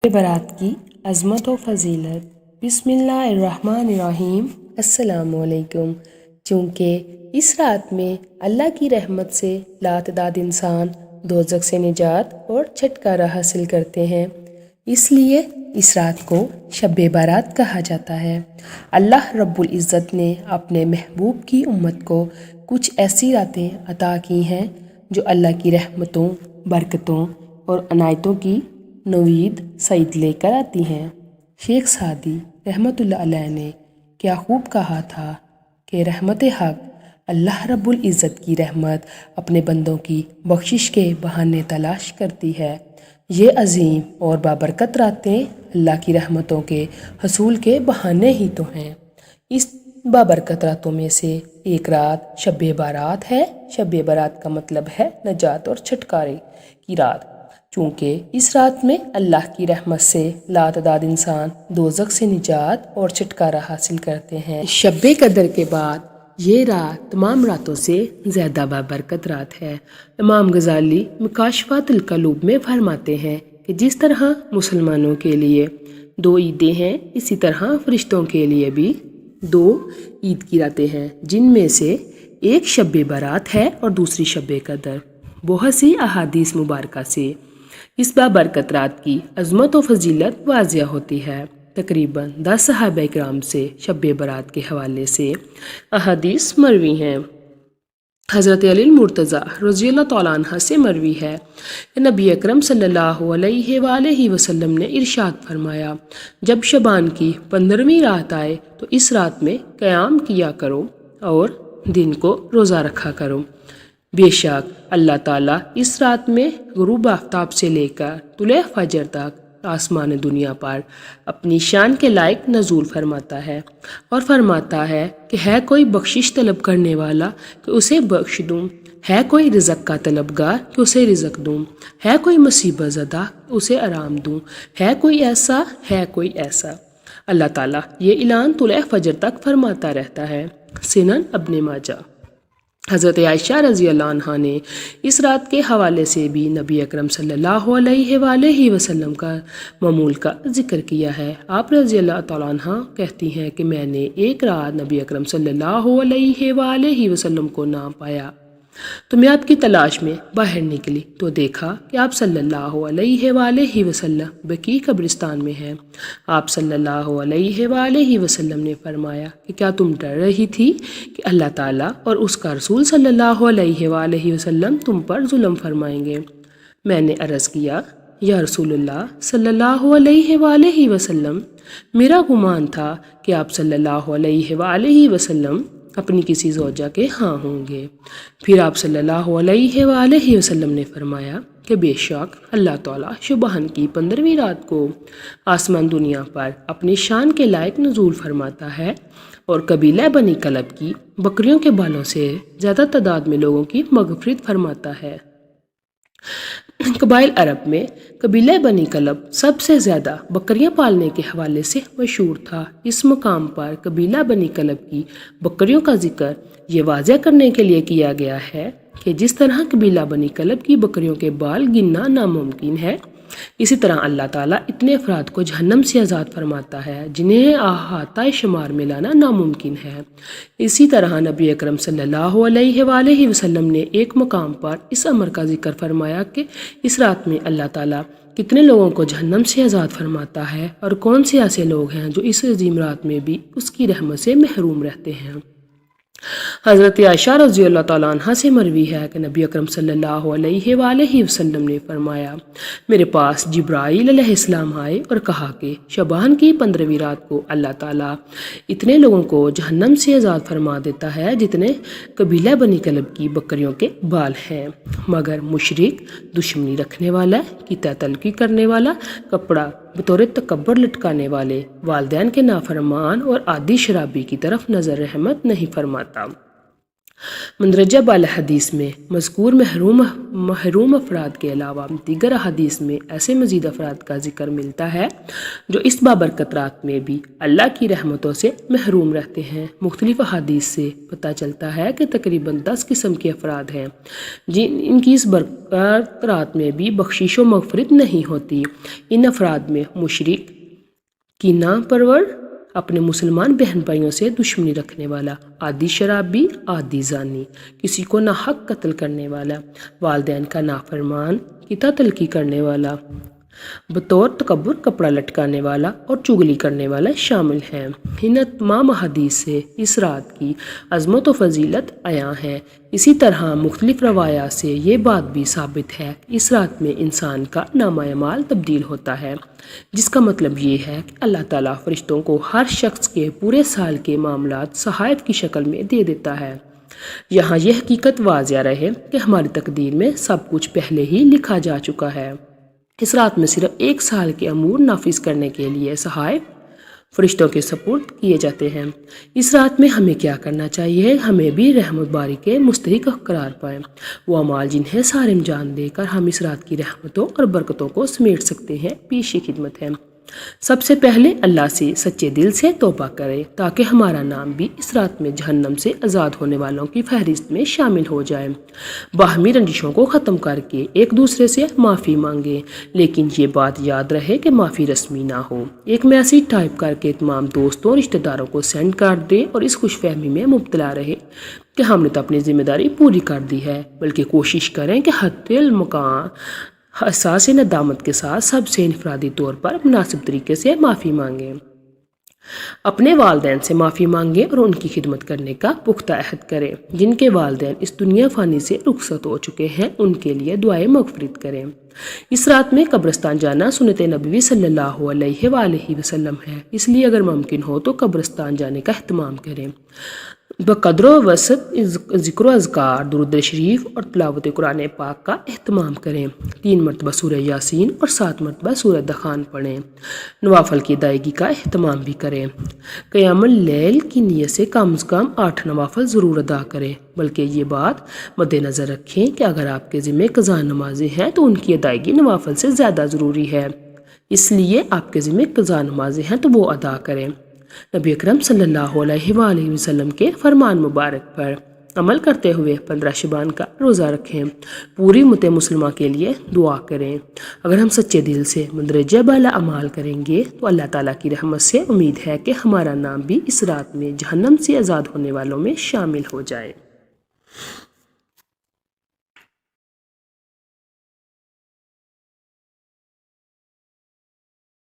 برات کی عظمت و فضیلت۔ بسم اللہ الرحمن الرحیم۔ السلام علیکم۔ چونکہ اس رات میں اللہ کی رحمت سے لاتعداد انسان دوزخ سے نجات اور چھٹکارا حاصل کرتے ہیں، اس لیے اس رات کو شب برات کہا جاتا ہے۔ اللہ رب العزت نے اپنے محبوب کی امت کو کچھ ایسی راتیں عطا کی ہیں جو اللہ کی رحمتوں، برکتوں اور عنایتوں کی نوید سعید لے کر آتی ہیں۔ شیخ سعدی رحمۃ اللہ علیہ نے کیا خوب کہا تھا کہ رحمت حق، اللہ رب العزت کی رحمت اپنے بندوں کی بخشش کے بہانے تلاش کرتی ہے۔ یہ عظیم اور بابرکت راتیں اللہ کی رحمتوں کے حصول کے بہانے ہی تو ہیں۔ اس بابرکت راتوں میں سے ایک رات شب برات ہے۔ شب برات کا مطلب ہے نجات اور چھٹکارے کی رات۔ چونکہ اس رات میں اللہ کی رحمت سے لاتعداد انسان دوزخ سے نجات اور چھٹکارا حاصل کرتے ہیں۔ شب قدر کے بعد یہ رات تمام راتوں سے زیادہ بابرکت رات ہے۔ امام غزالی مکاشفات القلوب میں فرماتے ہیں کہ جس طرح مسلمانوں کے لیے 2 عیدیں ہیں، اسی طرح فرشتوں کے لیے بھی 2 عید کی راتیں ہیں، جن میں سے ایک شب برات ہے اور دوسری شب قدر۔ بہت سی احادیث مبارکہ سے اس بابرکت رات کی عظمت و فضیلت واضح ہوتی ہے۔ تقریباً 10 صحابہ کرام سے شب برات کے حوالے سے احادیث مروی ہیں۔ حضرت علی المرتضیٰ رضی اللہ تعالیٰ عنہ سے مروی ہے کہ نبی اکرم صلی اللہ علیہ وآلہ وسلم نے ارشاد فرمایا، جب شعبان کی 15ویں رات آئے تو اس رات میں قیام کیا کرو اور دن کو روزہ رکھا کرو۔ بے شک اللہ تعالیٰ اس رات میں غروب آفتاب سے لے کر طلوع فجر تک آسمان دنیا پر اپنی شان کے لائق نزول فرماتا ہے اور فرماتا ہے کہ ہے کوئی بخشش طلب کرنے والا کہ اسے بخش دوں، ہے کوئی رزق کا طلبگار کہ اسے رزق دوں، ہے کوئی مصیبت زدہ کہ اسے آرام دوں، ہے کوئی ایسا۔ اللہ تعالیٰ یہ اعلان طلوع فجر تک فرماتا رہتا ہے۔ سنن ابن ماجہ۔ حضرت عائشہ رضی اللہ عنہا نے اس رات کے حوالے سے بھی نبی اکرم صلی اللہ علیہ وآلہ وسلم کا معمول کا ذکر کیا ہے۔ آپ رضی اللہ تعالیٰ عنہ کہتی ہیں کہ میں نے ایک رات نبی اکرم صلی اللہ علیہ وآلہ وسلم کو نہ پایا تو میں آپ کی تلاش میں باہر نکلی تو دیکھا کہ آپ صلی اللہ علیہ وآلہ وسلم بقیع قبرستان میں ہیں۔ آپ صلی اللہ علیہ وآلہ وسلم نے فرمایا کہ کیا تم ڈر رہی تھی کہ اللہ تعالیٰ اور اس کا رسول صلی اللہ علیہ وآلہ وسلم تم پر ظلم فرمائیں گے؟ میں نے عرض کیا، یا رسول اللہ صلی اللہ علیہ وآلہ وسلم، میرا گمان تھا کہ آپ صلی اللہ علیہ وآلہ وسلم اپنی کسی زوجہ کے ہاں ہوں گے۔ پھر آپ صلی اللہ علیہ وآلہ وسلم نے فرمایا کہ بے شک اللہ تعالیٰ شعبان کی 15ویں رات کو آسمان دنیا پر اپنی شان کے لائق نزول فرماتا ہے اور قبیلہ بنی کلب کی بکریوں کے بالوں سے زیادہ تعداد میں لوگوں کی مغفرت فرماتا ہے۔ قبائل عرب میں قبیلہ بنی کلب سب سے زیادہ بکریاں پالنے کے حوالے سے مشہور تھا۔ اس مقام پر قبیلہ بنی کلب کی بکریوں کا ذکر یہ واضح کرنے کے لیے کیا گیا ہے کہ جس طرح قبیلہ بنی کلب کی بکریوں کے بال گننا ناممکن ہے، اسی طرح اللہ تعالیٰ اتنے افراد کو جہنم سے آزاد فرماتا ہے جنہیں احاطہ شمار میں لانا ناممکن ہے۔ اسی طرح نبی اکرم صلی اللہ علیہ وآلہ وسلم نے ایک مقام پر اس امر کا ذکر فرمایا کہ اس رات میں اللہ تعالیٰ کتنے لوگوں کو جہنم سے آزاد فرماتا ہے اور کون سے ایسے لوگ ہیں جو اس عظیم رات میں بھی اس کی رحمت سے محروم رہتے ہیں۔ حضرت عائشہ رضی اللہ تعالیٰ عنہ سے مروی ہے کہ نبی اکرم صلی اللہ علیہ وآلہ وسلم نے فرمایا، میرے پاس جبرائیل علیہ السلام آئے اور کہا کہ شعبان کی 15ویں رات کو اللہ تعالیٰ اتنے لوگوں کو جہنم سے آزاد فرما دیتا ہے جتنے قبیلہ بنی کلب کی بکریوں کے بال ہیں، مگر مشرک، دشمنی رکھنے والا، قطع تلقی کرنے والا، کپڑا بطور تکبر لٹکانے والے، والدین کے نافرمان اور عادی شرابی کی طرف نظر رحمت نہیں فرماتا۔ مندرجہ بالا حدیث میں مذکور محروم افراد کے علاوہ دیگر احادیث میں ایسے مزید افراد کا ذکر ملتا ہے جو اس بابرکت رات میں بھی اللہ کی رحمتوں سے محروم رہتے ہیں۔ مختلف احادیث سے پتہ چلتا ہے کہ تقریباً 10 قسم کے افراد ہیں ان کی اس برکت رات میں بھی بخشش و مغفرت نہیں ہوتی۔ ان افراد میں مشرک، کینہ پرور، اپنے مسلمان بہن بھائیوں سے دشمنی رکھنے والا، عادی شرابی، عادی زانی، کسی کو ناحق قتل کرنے والا، والدین کا نافرمان، کتا تلقی کرنے والا، بطور تکبر کپڑا لٹکانے والا اور چغلی کرنے والا شامل ہیں۔ ان تمام احادیث سے اس رات کی عظمت و فضیلت عیاں ہے۔ اسی طرح مختلف روایات سے یہ بات بھی ثابت ہے کہ اس رات میں انسان کا نامہ اعمال تبدیل ہوتا ہے، جس کا مطلب یہ ہے کہ اللہ تعالیٰ فرشتوں کو ہر شخص کے پورے سال کے معاملات صحائف کی شکل میں دے دیتا ہے۔ یہاں یہ حقیقت واضح رہے کہ ہماری تقدیر میں سب کچھ پہلے ہی لکھا جا چکا ہے۔ اس رات میں صرف 1 سال کے امور نافذ کرنے کے لیے صحائف فرشتوں کے سپرد کیے جاتے ہیں۔ اس رات میں ہمیں کیا کرنا چاہیے؟ ہمیں بھی رحمت باری کے مستحق قرار پائیں، وہ اعمال جنہیں سارے انجام دے کر ہم اس رات کی رحمتوں اور برکتوں کو سمیٹ سکتے ہیں، پیش خدمت ہے۔ سب سے پہلے اللہ سے سچے دل سے توبہ کرے تاکہ ہمارا نام بھی اس رات میں جہنم سے آزاد ہونے والوں کی فہرست میں شامل ہو جائے۔ باہمی رنجشوں کو ختم کر کے ایک دوسرے سے معافی مانگے، لیکن یہ بات یاد رہے کہ معافی رسمی نہ ہو۔ ایک میسیج ٹائپ کر کے تمام دوستوں اور رشتہ داروں کو سینڈ کر دے اور اس خوش فہمی میں مبتلا رہے کہ ہم نے تو اپنی ذمہ داری پوری کر دی ہے، بلکہ کوشش کریں کہ حتی المکان احساس ندامت کے ساتھ سب سے انفرادی طور پر مناسب طریقے سے معافی مانگیں۔ اپنے والدین سے معافی مانگیں اور ان کی خدمت کرنے کا پختہ عہد کریں۔ جن کے والدین اس دنیا فانی سے رخصت ہو چکے ہیں ان کے لیے دعائے مغفرت کریں۔ اس رات میں قبرستان جانا سنت نبوی صلی اللہ علیہ وآلہ وسلم ہے، اس لیے اگر ممکن ہو تو قبرستان جانے کا اہتمام کریں۔ بقدر و وسط ذکر و اذکار، درود شریف اور تلاوت قرآن پاک کا اہتمام کریں۔ 3 مرتبہ سورہ یاسین اور 7 مرتبہ سورہ دخان پڑھیں۔ نوافل کی ادائیگی کا اہتمام بھی کریں۔ قیام اللیل کی نیت سے کم از کم 8 نوافل ضرور ادا کریں، بلکہ یہ بات مد نظر رکھیں کہ اگر آپ کے ذمہ قضا نمازیں ہیں تو ان کی ادائیگی نوافل سے زیادہ ضروری ہے، اس لیے آپ کے ذمہ قضا نمازیں ہیں تو وہ ادا کریں۔ نبی اکرم صلی اللہ علیہ وآلہ وسلم کے فرمان مبارک پر عمل کرتے ہوئے 15 شعبان کا روزہ رکھیں۔ پوری امت مسلمہ کے لیے دعا کریں۔ اگر ہم سچے دل سے مندرجہ بالا اعمال کریں گے تو اللہ تعالیٰ کی رحمت سے امید ہے کہ ہمارا نام بھی اس رات میں جہنم سے آزاد ہونے والوں میں شامل ہو جائے۔